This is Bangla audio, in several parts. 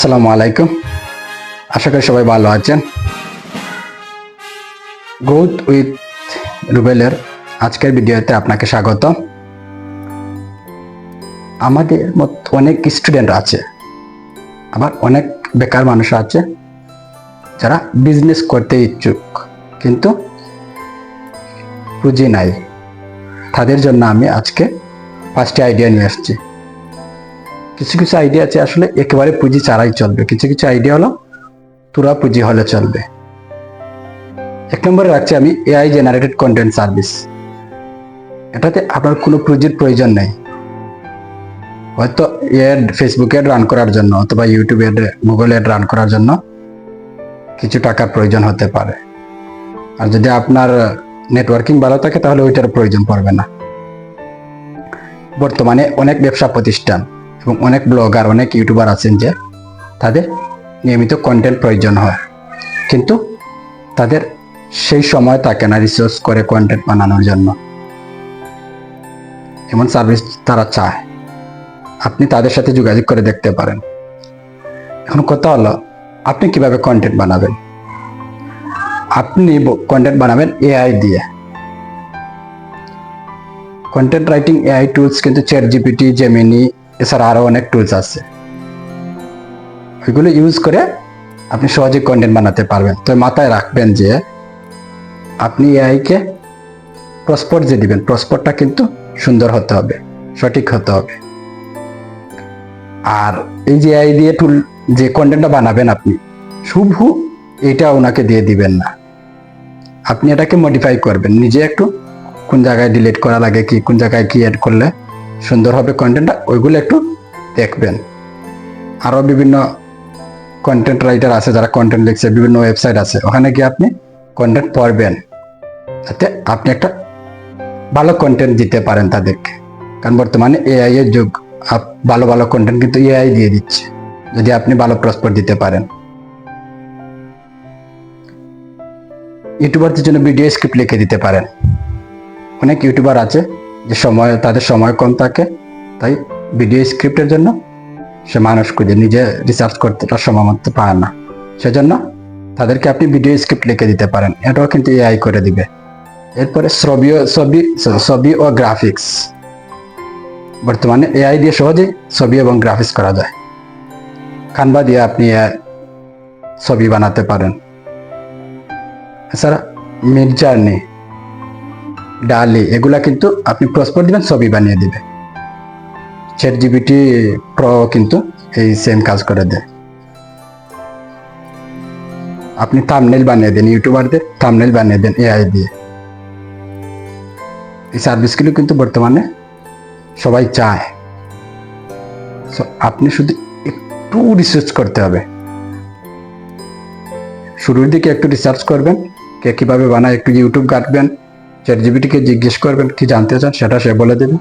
আসসালামু আলাইকুম। আশা করি সবাই ভালো আছেন। গ্রোথ উইথ রুবেলের আজকের ভিডিওতে আপনাকে স্বাগত। আমাদের মত অনেক স্টুডেন্ট আছে, আবার অনেক বেকার মানুষ আছে যারা বিজনেস করতে ইচ্ছুক কিন্তু পুঁজি নাই। তাদের জন্য আমি আজকে 5টি আইডিয়া নিয়ে আসছি। কিছু কিছু আইডিয়া আছে আসলে একেবারে পুঁজি ছাড়াই চলবে, কিছু কিছু আইডিয়া হলো পুরা পুঁজি হলে চলবে। 1 নম্বরে রাখছি আমি এআই জেনারেটেড কন্টেন্ট সার্ভিস। এটাতে আপনার কোনো পুঁজির প্রয়োজন নেই। হয়তো এড ফেসবুক এড রান করার জন্য অথবা YouTube ad, Google ad run করার জন্য কিছু টাকার প্রয়োজন হতে পারে। আর যদি আপনার নেটওয়ার্কিং ভালো থাকে তাহলে ওইটার প্রয়োজন পড়বে না। বর্তমানে অনেক ব্যবসা প্রতিষ্ঠান এবং অনেক ব্লগার, অনেক ইউটিউবার আছেন যে তাদের নিয়মিত কন্টেন্ট প্রয়োজন হয়, কিন্তু তাদের সেই সময় থাকে না রিসোর্স করে কন্টেন্ট বানানোর জন্য। এমন সার্ভিস তারা চায়, আপনি তাদের সাথে যোগাযোগ করে দেখতে পারেন। এখন কথা হলো আপনি কিভাবে কন্টেন্ট বানাবেন। আপনি কন্টেন্ট বানাবেন এআই দিয়ে। কন্টেন্ট রাইটিং এআই টুলস কিন্তু চ্যাটজিপিটি, জেমিনি, এছাড়া আরো অনেক টুলস আছে। ওইগুলো ইউজ করে আপনি সহজে কন্টেন্ট বানাতে পারবেন। তো মাথায় রাখবেন যে আপনি এআই কে প্রসপট যে দিবেন, প্রসপটটা কিন্তু সুন্দর হতে হবে, সঠিক হতে হবে। আর এই যে এআই দিয়ে টুল যে কন্টেন্টটা বানাবেন আপনি শুধু এটা ওনাকে দিয়ে দিবেন না, আপনি এটাকে মডিফাই করবেন নিজে। একটু কোন জায়গায় ডিলিট করা লাগে, কি কোন জায়গায় কি অ্যাড করলে সুন্দর হবে কন্টেন্টটা, ওইগুলো একটু দেখবেন। আরো বিভিন্ন কন্টেন্ট রাইটার আছে যারা কন্টেন্ট লিখছে, বিভিন্ন ওয়েবসাইট আছে, ওখানে গিয়ে আপনি কন্টেন্ট পড়বেন যাতে আপনি একটা ভালো কন্টেন্ট দিতে পারেন তাদেরকে। কারণ বর্তমানে এআই এর যুগ, ভালো ভালো কন্টেন্ট কিন্তু এআই দিয়ে দিচ্ছে যদি আপনি ভালো প্রসপট দিতে পারেন। ইউটিউবারদের জন্য ভিডিও স্ক্রিপ্ট লিখে দিতে পারেন। অনেক ইউটিউবার আছে যে তাদের সময় কম থাকে, তাই ভিডিও স্ক্রিপ্টের জন্য সে মানুষ খুঁজে, নিজে রিসার্চ করতে তার সময় মতো পায় না, সেজন্য তাদেরকে আপনি ভিডিও স্ক্রিপ্ট লিখে দিতে পারেন, এটাও কিন্তু এআই করে দিবে। এরপরে ছবি ও গ্রাফিক্স। বর্তমানে এআই দিয়ে সহজে ছবি এবং গ্রাফিক্স করা যায়। কানভা দিয়ে আপনি ছবি বানাতে পারেন। এছাড়া মিডজার্নি, ডালি, এগুলা কিন্তু আপনি প্রসপট দিবেন, ছবি বানিয়ে দিবে। চ্যাটজিপিটি প্রো কিন্তু এই সেম কাজ করে দেয়। আপনি থাম্বনেইল বানিয়ে দেন, ইউটিউবারদের থাম্বনেইল বানিয়ে দেন এআই দিয়ে। এই সার্ভিসগুলো কিন্তু বর্তমানে সবাই চায়। আপনি শুধু একটু রিসার্চ করতে হবে, শুরুর দিকে একটু রিসার্চ করবেন কে কিভাবে বানায়, একটু ইউটিউব ঘাঁটবেন, চ্যাটজিপিটিকে জিজ্ঞেস করবেন কি জানতে চান, সেটা সে বলে দেবে।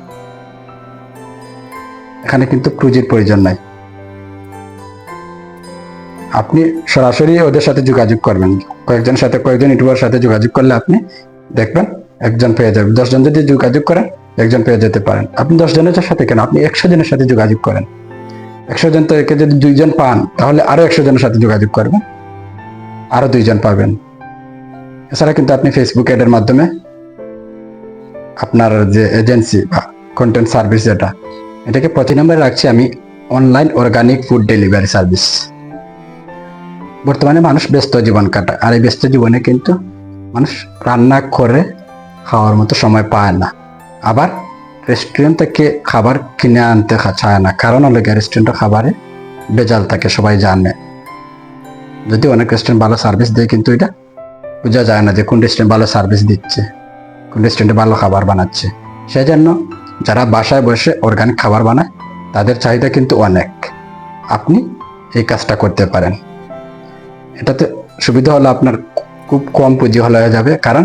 এখানে কিন্তু পুঁজির প্রয়োজন নাই। আপনি সরাসরি ওদের সাথে যোগাযোগ করবেন, কয়েকজন ইউটিউবার সাথে যোগাযোগ করলে আপনি দেখবেন একজন পেয়ে যাবেন। 10 জন যদি যোগাযোগ করেন একজন পেয়ে যেতে পারেন। আপনি 10 জনের সাথে কেন, আপনি 100 জনের সাথে যোগাযোগ করেন। 100 জন থেকে যদি 2 জন পান তাহলে আরো 100 জনের সাথে যোগাযোগ করবেন, আরো 2 জন পাবেন। এছাড়া কিন্তু আপনি ফেসবুক এডের মাধ্যমে আপনার যে এজেন্সি বা কন্টেন্ট সার্ভিস, এটাকে প্রতি নম্বরে রাখছি আমি online organic food delivery service. বর্তমানে মানুষ ব্যস্ত জীবন কাটায়, আর এই ব্যস্ত জীবনে কিন্তু মানুষ রান্না করে খাওয়ার মতো সময় পায় না। আবার রেস্টুরেন্ট থেকে খাবার কিনে আনতে চায় না, কারণ হলো রেস্টুরেন্টের খাবারে ভেজাল থাকে, সবাই জানে। যদি অনেক রেস্টুরেন্ট ভালো সার্ভিস দেয় কিন্তু এটা বোঝা যায় না যে কোন রেস্টুরেন্ট ভালো সার্ভিস দিচ্ছে, কোন রেস্টুরেন্টে ভালো খাবার বানাচ্ছে। সেই জন্য যারা বাসায় বসে অর্গানিক খাবার বানায় তাদের চাহিদা কিন্তু অনেক। আপনি এই কাজটা করতে পারেন। এটাতে সুবিধা হলো আপনার খুব কম পুঁজি হয়ে যাবে, কারণ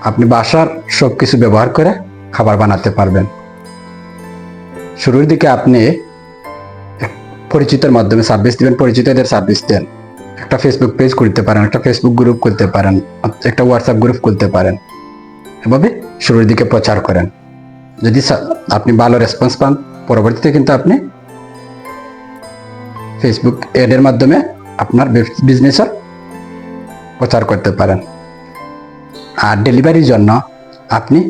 আপনি বাসার সবকিছু ব্যবহার করে খাবার বানাতে পারবেন। শুরুর দিকে আপনি পরিচিতের মাধ্যমে সার্ভিস দিবেন, পরিচিতদের সার্ভিস দেন। একটা ফেসবুক পেজ খুলতে পারেন, একটা ফেসবুক গ্রুপ খুলতে পারেন, একটা হোয়াটসঅ্যাপ গ্রুপ খুলতে পারেন। এভাবে শুরুর দিকে প্রচার করেন। যদি আপনি ভালো রেসপন্স পান, পরবর্তীতে কিন্তু আপনি ফেসবুক এডের মাধ্যমে আপনার বিজনেসের প্রচার করতে পারেন। আর ডেলিভারির জন্য আপনি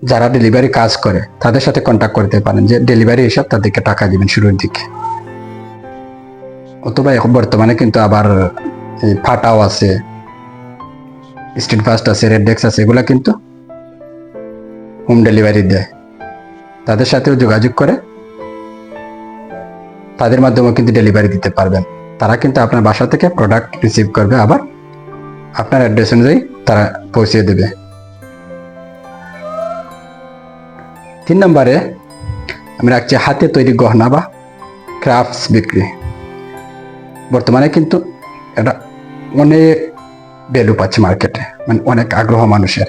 যারা ডেলিভারি কাজ করে তাদের সাথে কন্ট্যাক্ট করতে পারেন, যে ডেলিভারি হিসাব তাদেরকে টাকা দিবেন শুরুর দিকে। অথবা এখন বর্তমানে কিন্তু আবার ফাটাও আছে, স্ট্রিট ফাস্ট আছে, রেডডেক্স আছে, এগুলা কিন্তু হোম ডেলিভারি দেয়। তাদের সাথেও যোগাযোগ করে তাদের মাধ্যমেও কিন্তু ডেলিভারি দিতে পারবেন। তারা কিন্তু আপনার বাসা থেকে প্রোডাক্ট রিসিভ করবে, আবার আপনার অ্যাড্রেস অনুযায়ী তারা পৌঁছে দেবে। 3 নম্বরে আমি রাখছি হাতে তৈরি গহনা বা ক্রাফটস বিক্রি। বর্তমানে কিন্তু এটা অনেক ভ্যালু পাচ্ছে মার্কেটে, মানে অনেক আগ্রহ মানুষের।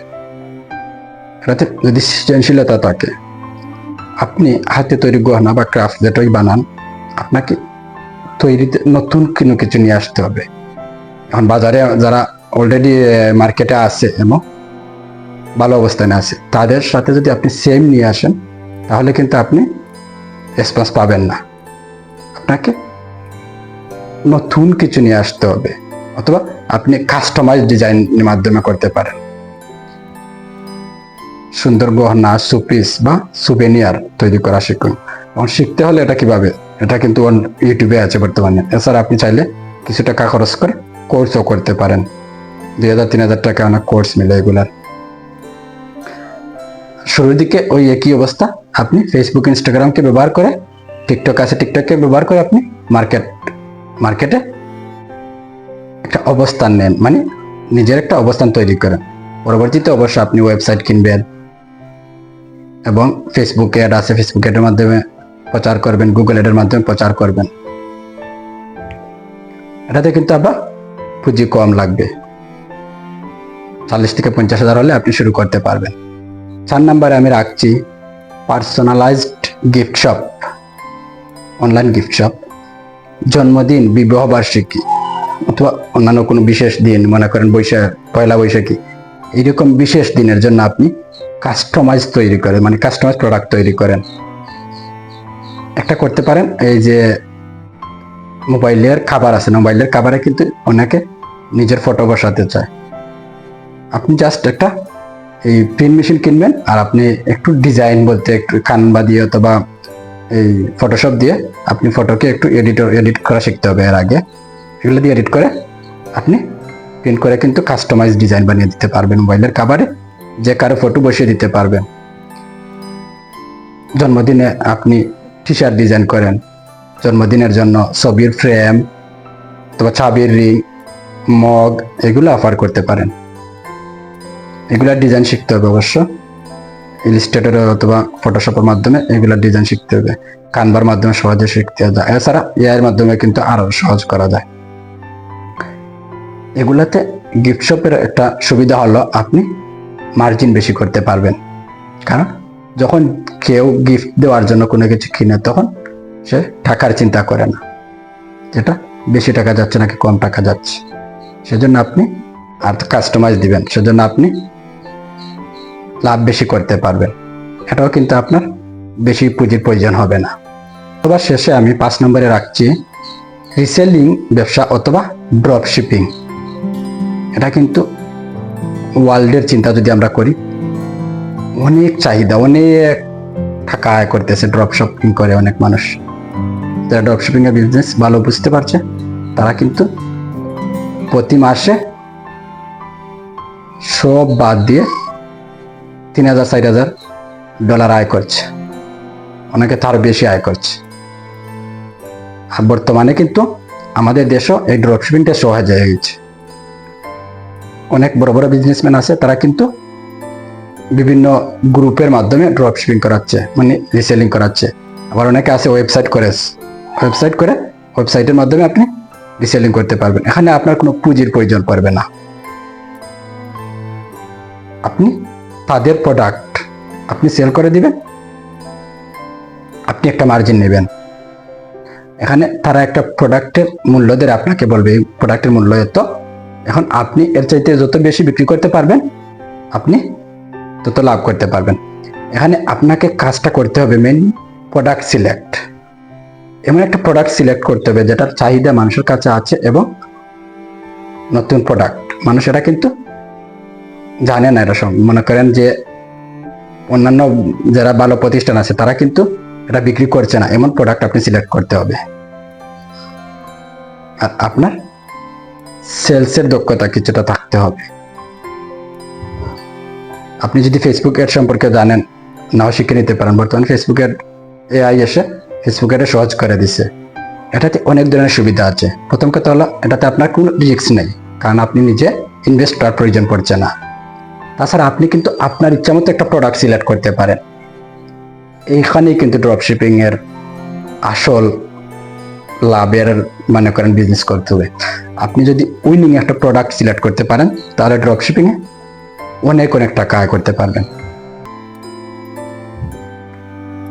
এটাতে যদি সৃজনশীলতা থাকে, আপনি হাতে তৈরি গহনা বা ক্রাফট যেটাই বানান, আপনাকে তৈরিতে নতুন কোনো কিছু নিয়ে আসতে হবে। এখন বাজারে যারা অলরেডি মার্কেটে আছে এবং ভালো অবস্থানে আছে, তাদের সাথে যদি আপনি সেম নিয়ে আসেন, তাহলে কিন্তু আপনি রেসপন্স পাবেন না। আপনাকে নতুন কিছু নিয়ে আসতে হবে, অথবা আপনি কাস্টমাইজ ডিজাইনের মাধ্যমে করতে পারেন। সুন্দর গহনা, সুপিস বা সুভেনিয়ার তৈরি করা শিখুন। এবং শিখতে হলে এটা কিভাবে, এটা কিন্তু ইউটিউবে আছে বর্তমানে। এছাড়া আপনি চাইলে কিছু টাকা খরচ করে কোর্সও করতে পারেন। 2000-3000 টাকা অনেক কোর্স মিলে এগুলার। শুরুর দিকে ওই একই অবস্থা, আপনি ফেসবুক ইনস্টাগ্রামকে ব্যবহার করে, টিকটক আছে, টিকটককে ব্যবহার করে আপনি মার্কেটে একটা অবস্থান নেন, মানে নিজের একটা অবস্থান তৈরি করেন। পরবর্তীতে অবশ্য আপনি ওয়েবসাইট কিনবেন এবং ফেসবুক অ্যাড আছে, ফেসবুক অ্যাডের মাধ্যমে প্রচার করবেন, গুগল অ্যাডের মাধ্যমে প্রচার করবেন। এটাতে কিন্তু আবার পুঁজি কম লাগবে, 40 থেকে 50,000 হলে আপনি শুরু করতে পারবেন। 4 নম্বরে আমি রাখছি personalised gift shop, online gift shop. জন্মদিন, বিবাহ বার্ষিকী অথবা অন্যান্য কোনো বিশেষ দিন, মনে করেন পয়লা বৈশাখী, এইরকম বিশেষ দিনের জন্য আপনি কাস্টমাইজ তৈরি করেন, মানে কাস্টমাইজ প্রোডাক্ট তৈরি করেন। একটা করতে পারেন, এই যে মোবাইলের খাবার আছে, মোবাইলের খাবারে কিন্তু অনেকে নিজের ফটো বসাতে চায়। আপনি জাস্ট একটা এই প্রিন্ট মেশিন কিনবেন, আর আপনি একটু ডিজাইন বলতে একটু কানভা দিয়ে অথবা এই ফটোশপ দিয়ে আপনি ফটোকে একটু এডিট করা শিখতে হবে। এর আগে এগুলো দিয়ে এডিট করে আপনি প্রিন্ট করে কিন্তু কাস্টমাইজ ডিজাইন বানিয়ে দিতে পারবেন। মোবাইলের কভারে যে কারো ফটো বসিয়ে দিতে পারবেন। জন্মদিনে আপনি টি শার্ট ডিজাইন করেন, জন্মদিনের জন্য ছবির ফ্রেম অথবা চাবির রিং, মগ, এগুলো অফার করতে পারেন। এগুলার ডিজাইন শিখতে হবে অবশ্য, ইলাস্ট্রেটর অথবা ফটোশপের মাধ্যমে এগুলার ডিজাইন শিখতে হবে। কানভার মাধ্যমে সহজে শিখতে যায়, এছাড়া এআই এর মাধ্যমে কিন্তু আরো সহজ করা যায়। এগুলাতে গিফট শপের একটা সুবিধা হলো আপনি মার্জিন বেশি করতে পারবেন, কারণ যখন কেউ গিফট দেওয়ার জন্য কোনো কিছু কিনে, তখন সে টাকার চিন্তা করে না, যেটা বেশি টাকা যাচ্ছে নাকি কম টাকা যাচ্ছে। সেজন্য আপনি আর কাস্টমাইজ দিবেন, সেজন্য আপনি লাভ বেশি করতে পারবেন। এটাও কিন্তু আপনার বেশি পুঁজির প্রয়োজন হবে না। অথবা শেষে আমি 5 নম্বরে রাখছি রিসেলিং ব্যবসা অথবা ড্রপ শিপিং। এটা কিন্তু ওয়ার্ল্ডের চিন্তা যদি আমরা করি, অনেক চাহিদা, অনেক টাকা আয় করতেছে ড্রপ শিপিং করে অনেক মানুষ। যারা ড্রপ শিপিং এর বিজনেস ভালো বুঝতে পারছে, তারা কিন্তু প্রতি মাসে সব বাদ দিয়ে $3,000-4,000 আয় করছে, অনেকে তার বেশি আয় করছে। আর বর্তমানে কিন্তু আমাদের দেশও এই ড্রপ শিপিংটা সহজ হয়ে গেছে। অনেক বড় বড় বিজনেসম্যান আছে, তারা কিন্তু বিভিন্ন গ্রুপের মাধ্যমে ড্রপ শিপিং করাচ্ছে, মানে রিসেলিং করাচ্ছে। আবার অনেকে আছে ওয়েবসাইট করে ওয়েবসাইটের মাধ্যমে আপনি রিসেলিং করতে পারবেন। এখানে আপনার কোনো পুঁজির প্রয়োজন পড়বে না। আপনি তাদের প্রোডাক্ট আপনি সেল করে দিবেন, আপনি একটা মার্জিন নেবেন। এখানে তারা একটা প্রোডাক্টের মূল্য দিয়ে আপনাকে বলবে এই প্রোডাক্টের মূল্য এত, এখন আপনি এর চাইতে যত বেশি বিক্রি করতে পারবেন, আপনি তত লাভ করতে পারবেন। এখানে আপনাকে কাজটা করতে হবে মেইন প্রোডাক্ট সিলেক্ট। এমন একটা প্রোডাক্ট সিলেক্ট করতে হবে যেটার চাহিদা মানুষের কাছে আছে এবং নতুন প্রোডাক্ট, মানুষ এটা কিন্তু জানে না। এটা মনে করেন যে অন্যান্য যারা ভালো প্রতিষ্ঠান আছে তারা কিন্তু এটা বিক্রি করছে না, এমন প্রোডাক্ট আপনি সিলেক্ট করতে হবে। আর আপনার সেলসের দক্ষতা কিছুটা থাকতে হবে। আপনি যদি ফেসবুক অ্যাড সম্পর্কে জানেন, নাও শিখে নিতে পারেন। বর্তমানে ফেসবুক অ্যাড এআই এসে ফেসবুক অ্যাডে সহজ করে দিছে। এটাতে অনেক ধরনের সুবিধা আছে। প্রথম কথা হলো এটাতে আপনার কোনো রিস্ক নেই, কারণ আপনি নিজে ইনভেস্ট করার প্রয়োজন পড়ছে না। তাছাড়া আপনি কিন্তু আপনার ইচ্ছা মতো একটা প্রোডাক্ট সিলেক্ট করতে পারেন। এইখানেই কিন্তু ড্রপশিপিং এর আসল লাভের মনে করেন বিজনেস করতে হবে। আপনি যদি উইনিং একটা প্রোডাক্ট সিলেক্ট করতে পারেন তাহলে ড্রপশিপিং এ অনেক টাকা আয় করতে পারবেন।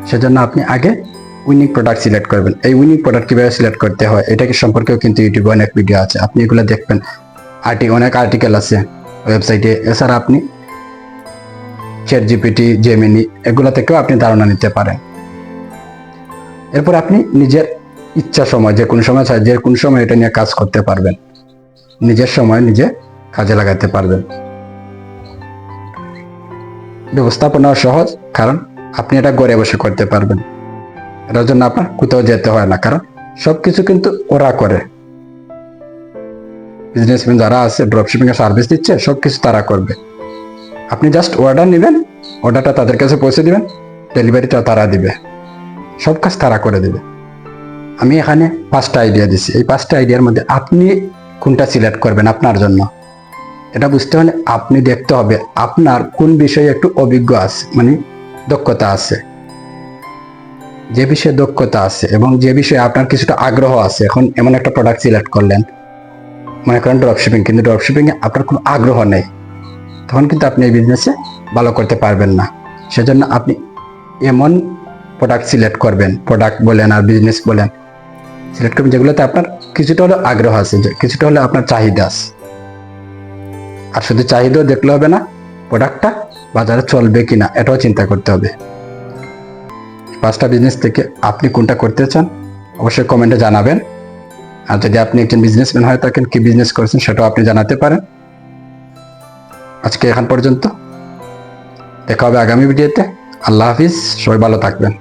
সেজন্য আপনি আগে উইনিং প্রোডাক্ট সিলেক্ট করবেন। এই উইনিং প্রোডাক্ট কিভাবে সিলেক্ট করতে হয় এটা কি সম্পর্কেও কিন্তু ইউটিউবে অনেক ভিডিও আছে, আপনি এগুলো দেখবেন। অনেক আর্টিকেল আছে ওয়েবসাইটে। এছাড়া আপনি ChatGPT, জেমিনি এগুলো থেকেও আপনি ধারণা নিতে পারেন। এরপর আপনি নিজের ইচ্ছা সময় যে কোনো সময় যে কোনো সময় এটা নিয়ে কাজ করতে পারবেন, নিজের সময় নিজে কাজে লাগাতে পারবেন। ব্যবস্থাপনা সহজ, কারণ আপনি এটা ঘরে বসে করতে পারবেন। এটার জন্য আপনার কোথাও যেতে হয় না, কারণ সবকিছু কিন্তু ওরা করে। বিজনেসম্যান যারা আছে ড্রপশিপিং এর সার্ভিস দিচ্ছে সবকিছু তারা করবে। আপনি জাস্ট অর্ডার নেবেন, অর্ডারটা তাদের কাছে পৌঁছে দিবেন, ডেলিভারিটা তারা দিবে, সব কাজ তারা করে দেবে। আমি এখানে 5টা আইডিয়া দিচ্ছি। এই 5টা আইডিয়ার মধ্যে আপনি কোনটা সিলেক্ট করবেন আপনার জন্য, এটা বুঝতে হলে আপনি দেখতে হবে আপনার কোন বিষয়ে একটু অভিজ্ঞ আছে, মানে দক্ষতা আছে। যে বিষয়ে দক্ষতা আছে এবং যে বিষয়ে আপনার কিছুটা আগ্রহ আছে। এখন এমন একটা প্রোডাক্ট সিলেক্ট করলেন, মনে করেন ড্রপশিপিং, কিন্তু ড্রপশিপিং এ আপনার কোনো আগ্রহ নেই, তখন কিন্তু আপনি এই বিজনেসে ভালো করতে পারবেন না। সেজন্য আপনি এমন প্রোডাক্ট সিলেক্ট করবেন, প্রোডাক্ট বলেন আর বিজনেস বলেন, সিলেক্ট করবেন যেগুলোতে আপনার কিছুটা হলেও আগ্রহ আছে, কিছুটা হলেও আপনার চাহিদা আছে। আর শুধু চাহিদাও দেখলে হবে না, প্রোডাক্টটা বাজারে চলবে কিনা এটাও চিন্তা করতে হবে। 5টা বিজনেস থেকে আপনি কোনটা করতে চান অবশ্যই কমেন্টে জানাবেন। আর যদি আপনি একজন বিজনেসম্যান হয়ে থাকেন, কি বিজনেস করছেন সেটাও আপনি জানাতে পারেন। আজকে এখান পর্যন্ত, দেখা হবে আগামী ভিডিওতে। আল্লাহ হাফিজ, সবাই ভালো থাকবেন।